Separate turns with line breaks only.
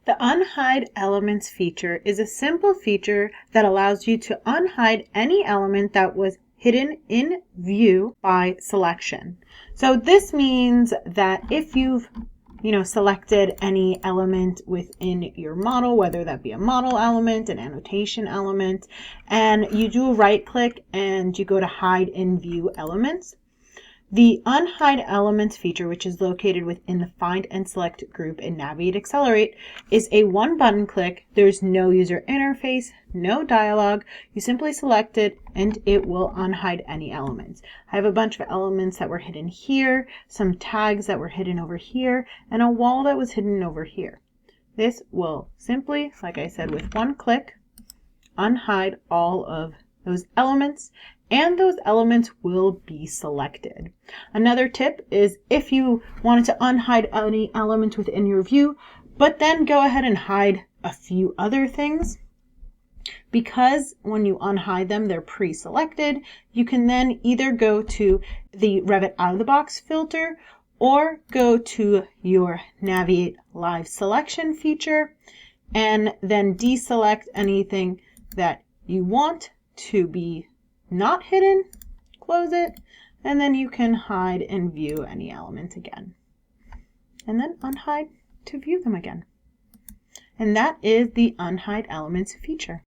The Unhide Elements feature is a simple feature that allows you to unhide any element that was hidden in view by selection. So this means that if you've selected any element within your model, whether that be a model element, an annotation element, and you do a right click and you go to hide in view elements, the Unhide Elements feature, which is located within the Find and Select group in Naviate Accelerate, is a one button click. There's no user interface, no dialogue. You simply select it and it will unhide any elements. I have a bunch of elements that were hidden here, some tags that were hidden over here, and a wall that was hidden over here. This will simply, like I said, with one click, unhide all of those elements, and those elements will be selected. Another tip is if you wanted to unhide any element within your view, but then go ahead and hide a few other things, because when you unhide them, they're pre-selected, you can then either go to the Revit out of the box filter or go to your Naviate live selection feature and then deselect anything that you want to be not hidden, close it, and then you can hide and view any element again. And then unhide to view them again. And that is the Unhide Elements feature.